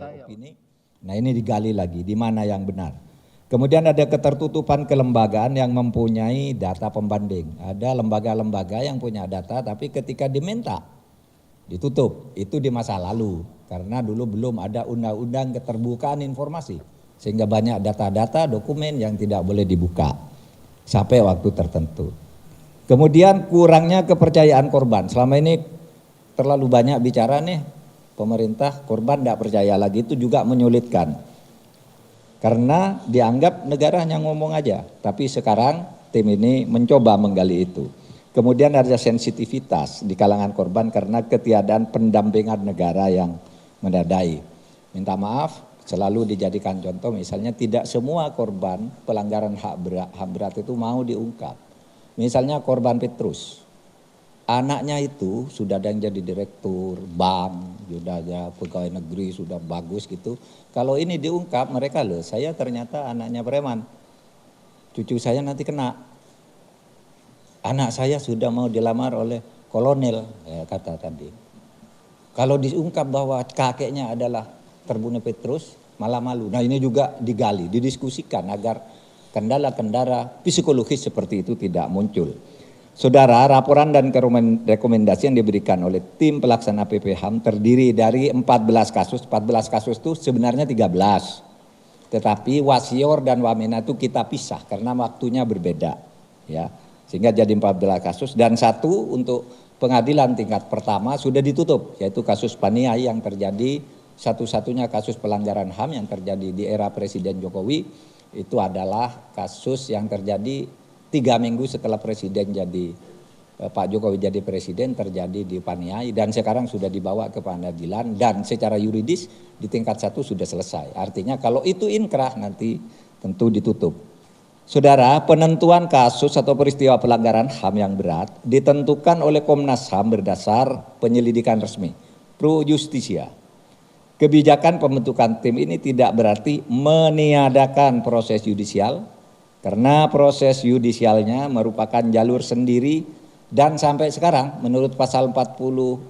opini. Nah ini digali lagi, di mana yang benar. Kemudian ada ketertutupan kelembagaan yang mempunyai data pembanding. Ada lembaga-lembaga yang punya data tapi ketika diminta ditutup. Itu di masa lalu karena dulu belum ada undang-undang keterbukaan informasi. Sehingga banyak data-data dokumen yang tidak boleh dibuka sampai waktu tertentu. Kemudian kurangnya kepercayaan korban. Selama ini terlalu banyak bicara nih pemerintah, korban tidak percaya lagi, itu juga menyulitkan. Karena dianggap negara hanya ngomong aja, tapi sekarang tim ini mencoba menggali itu. Kemudian ada sensitivitas di kalangan korban karena ketiadaan pendampingan negara yang memadai. Minta maaf, selalu dijadikan contoh misalnya tidak semua korban pelanggaran HAM berat itu mau diungkap. Misalnya korban Petrus, anaknya itu sudah ada yang jadi direktur bank, sudah ada pegawai negeri, sudah bagus gitu. Kalau ini diungkap mereka loh, saya ternyata anaknya preman, cucu saya nanti kena. Anak saya sudah mau dilamar oleh kolonel, ya kata tadi. Kalau diungkap bahwa kakeknya adalah terbunuh Petrus, malah malu. Nah ini juga digali, didiskusikan agar kendala-kendala psikologis seperti itu tidak muncul. Saudara, laporan dan rekomendasi yang diberikan oleh tim pelaksana PPHAM terdiri dari 14 kasus. 14 kasus itu sebenarnya 13. Tetapi wasior dan wamena itu kita pisah karena waktunya berbeda. Ya, sehingga jadi 14 kasus dan satu untuk pengadilan tingkat pertama sudah ditutup, yaitu kasus Paniai yang terjadi satu-satunya kasus pelanggaran HAM yang terjadi di era Presiden Jokowi. Itu adalah kasus yang terjadi 3 minggu setelah Presiden Pak Jokowi jadi Presiden, terjadi di Paniai dan sekarang sudah dibawa ke pengadilan dan secara yuridis di tingkat 1 sudah selesai. Artinya kalau itu inkrah nanti tentu ditutup. Saudara, penentuan kasus atau peristiwa pelanggaran HAM yang berat ditentukan oleh Komnas HAM berdasar penyelidikan resmi, pro justisia. Kebijakan pembentukan tim ini tidak berarti meniadakan proses yudisial, karena proses yudisialnya merupakan jalur sendiri dan sampai sekarang menurut pasal 46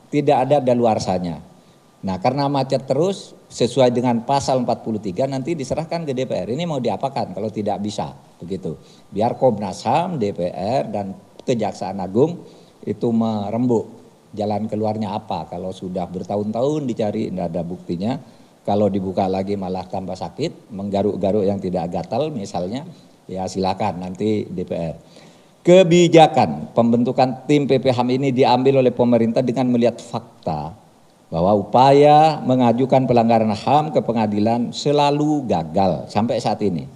tidak ada daluarsanya. Nah karena macet terus sesuai dengan pasal 43 nanti diserahkan ke DPR. Ini mau diapakan kalau tidak bisa begitu. Biar Komnas HAM, DPR dan Kejaksaan Agung itu merembuk jalan keluarnya apa. Kalau sudah bertahun-tahun dicari tidak ada buktinya. Kalau dibuka lagi malah tambah sakit, menggaruk-garuk yang tidak gatal misalnya, ya silakan nanti DPR. Kebijakan pembentukan tim PPHAM ini diambil oleh pemerintah dengan melihat fakta bahwa upaya mengajukan pelanggaran HAM ke pengadilan selalu gagal sampai saat ini.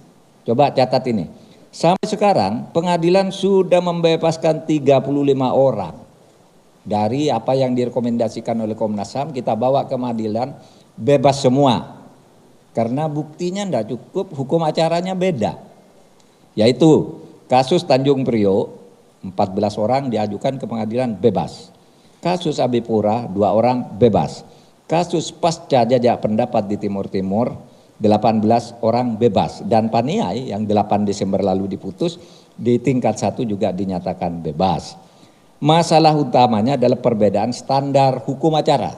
Coba catat ini, sampai sekarang pengadilan sudah membebaskan 35 orang. Dari apa yang direkomendasikan oleh Komnas HAM kita bawa ke pengadilan, bebas semua karena buktinya tidak cukup, hukum acaranya beda, yaitu kasus Tanjung Priok 14 orang diajukan ke pengadilan bebas, kasus Abipura 2 orang bebas, kasus pasca jajak pendapat di Timur Timur 18 orang bebas dan Paniai yang 8 Desember lalu diputus di tingkat 1 juga dinyatakan bebas. Masalah utamanya adalah perbedaan standar hukum acara.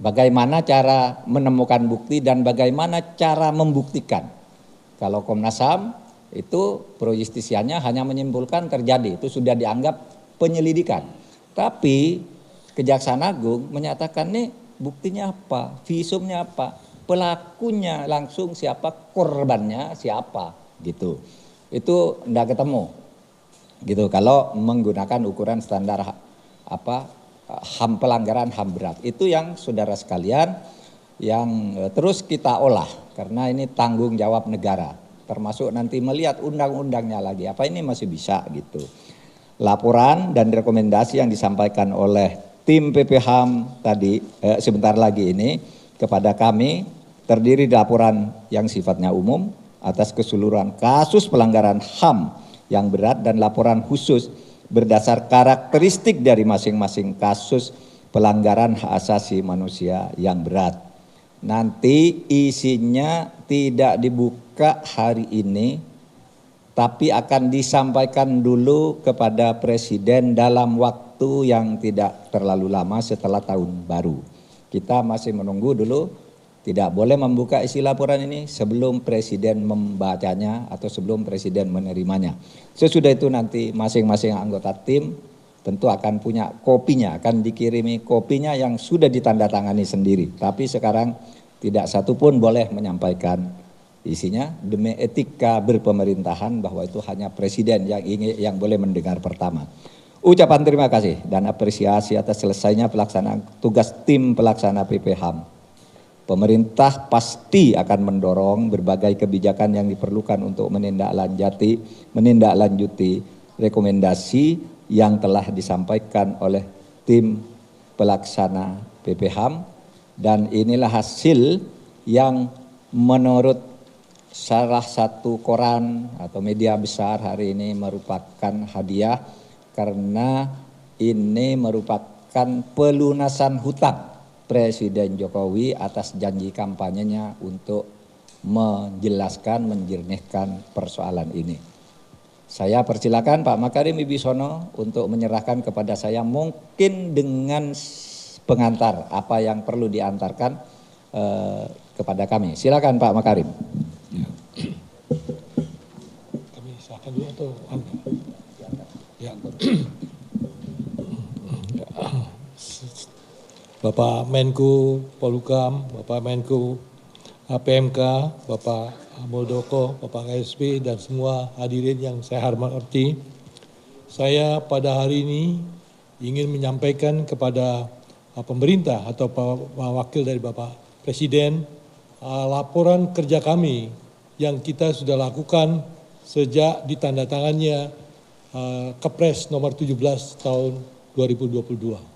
Bagaimana cara menemukan bukti dan bagaimana cara membuktikan. Kalau Komnas HAM itu pro justisianya hanya menyimpulkan terjadi, itu sudah dianggap penyelidikan. Tapi Kejaksaan Agung menyatakan nih buktinya apa, visumnya apa, pelakunya langsung siapa, korbannya siapa gitu. Itu enggak ketemu gitu kalau menggunakan ukuran standar HAM pelanggaran HAM berat. Itu yang saudara sekalian yang terus kita olah karena ini tanggung jawab negara, termasuk nanti melihat undang-undangnya lagi apa ini masih bisa gitu. Laporan dan rekomendasi yang disampaikan oleh tim PPHAM tadi sebentar lagi ini kepada kami terdiri dari laporan yang sifatnya umum atas keseluruhan kasus pelanggaran HAM yang berat dan laporan khusus berdasar karakteristik dari masing-masing kasus pelanggaran hak asasi manusia yang berat. Nanti isinya tidak dibuka hari ini, tapi akan disampaikan dulu kepada Presiden dalam waktu yang tidak terlalu lama setelah tahun baru. Kita masih menunggu dulu, tidak boleh membuka isi laporan ini sebelum Presiden membacanya atau sebelum Presiden menerimanya. Sesudah itu nanti masing-masing anggota tim tentu akan punya kopinya, akan dikirimi kopinya yang sudah ditandatangani sendiri. Tapi sekarang tidak satupun boleh menyampaikan isinya demi etika berpemerintahan bahwa itu hanya Presiden yang boleh mendengar pertama. Ucapan terima kasih dan apresiasi atas selesainya pelaksanaan tugas tim pelaksana PPHAM. Pemerintah pasti akan mendorong berbagai kebijakan yang diperlukan untuk menindaklanjuti rekomendasi yang telah disampaikan oleh tim pelaksana PPHAM, dan inilah hasil yang menurut salah satu koran atau media besar hari ini merupakan hadiah karena ini merupakan pelunasan hutang Presiden Jokowi atas janji kampanyenya untuk menjelaskan, menjernihkan persoalan ini. Saya persilakan Pak Makarim Wibisono untuk menyerahkan kepada saya mungkin dengan pengantar apa yang perlu diantarkan kepada kami. Silakan Pak Makarim. Kami silakan dulu atau ya. Bapak Menko Polhukam, Bapak Menko PMK, Bapak Muldoko, Bapak KSP, dan semua hadirin yang saya hormati. Saya pada hari ini ingin menyampaikan kepada pemerintah atau wakil dari Bapak Presiden laporan kerja kami yang kita sudah lakukan sejak ditandatangannya Kepres nomor 17 tahun 2022.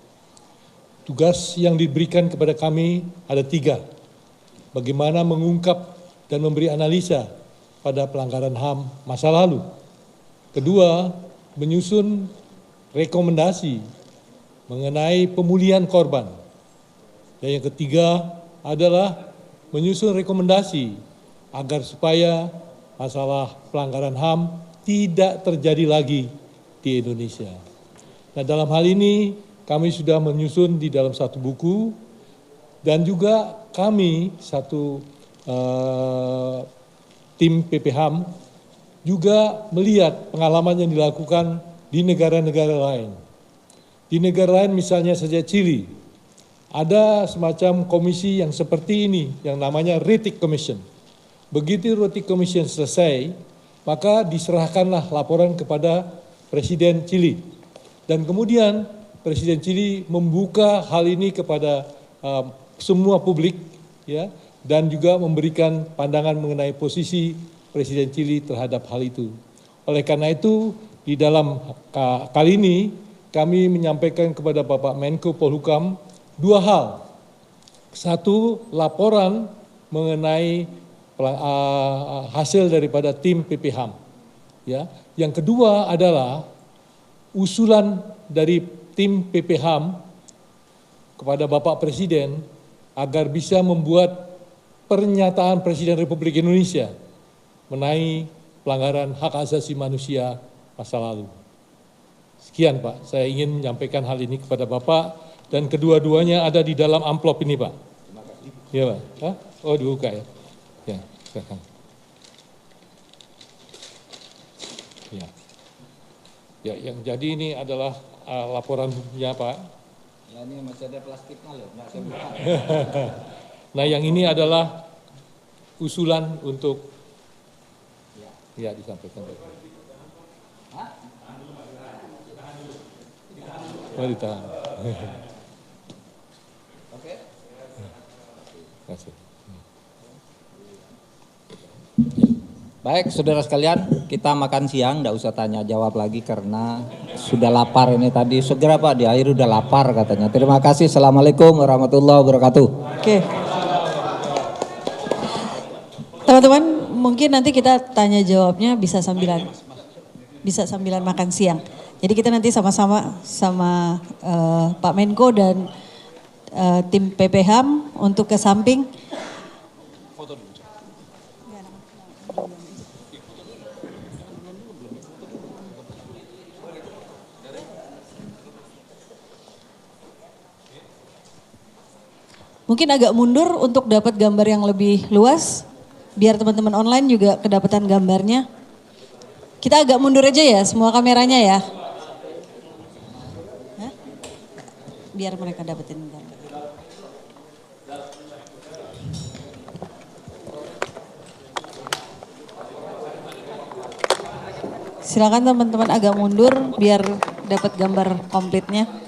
Tugas yang diberikan kepada kami ada 3. Bagaimana mengungkap dan memberi analisa pada pelanggaran HAM masa lalu. Kedua, menyusun rekomendasi mengenai pemulihan korban. Dan yang ketiga adalah menyusun rekomendasi agar supaya masalah pelanggaran HAM tidak terjadi lagi di Indonesia. Nah, dalam hal ini kami sudah menyusun di dalam satu buku, dan juga kami satu tim PPHAM juga melihat pengalaman yang dilakukan di negara-negara lain. Di negara lain misalnya saja Chili, ada semacam komisi yang seperti ini yang namanya Rettig Commission. Begitu Rettig Commission selesai, maka diserahkanlah laporan kepada Presiden Chili. Dan kemudian Presiden Chili membuka hal ini kepada semua publik, ya, dan juga memberikan pandangan mengenai posisi Presiden Chili terhadap hal itu. Oleh karena itu, di dalam kali ini kami menyampaikan kepada Bapak Menko Polhukam 2 hal. Satu, laporan mengenai hasil daripada tim PPHAM. Ya. Yang kedua adalah usulan dari tim PPHAM kepada Bapak Presiden agar bisa membuat pernyataan Presiden Republik Indonesia mengenai pelanggaran hak asasi manusia masa lalu. Sekian Pak, saya ingin menyampaikan hal ini kepada Bapak, dan kedua-duanya ada di dalam amplop ini Pak. Iya Pak? Hah? Oh dibuka ya? Ya, silakan. Ya. Ya, yang jadi ini adalah laporannya Pak. Ya, ini masih ada plastiknya loh, nggak saya buka. Nah yang ini adalah usulan untuk ya disampaikan. Oh ditahan. Oke. Terima kasih. Baik, saudara sekalian, kita makan siang, enggak usah tanya jawab lagi karena sudah lapar ini tadi. Segera Pak, di akhir udah lapar katanya. Terima kasih. Assalamualaikum warahmatullahi wabarakatuh. Oke. Teman-teman, mungkin nanti kita tanya jawabnya bisa sambilan makan siang. Jadi kita nanti sama-sama sama Pak Menko dan tim PPHAM untuk ke samping. Mungkin agak mundur untuk dapat gambar yang lebih luas, biar teman-teman online juga kedapatan gambarnya. Kita agak mundur aja ya, semua kameranya ya. Hah? Biar mereka dapetin gambar. Silakan teman-teman agak mundur biar dapat gambar komplitnya.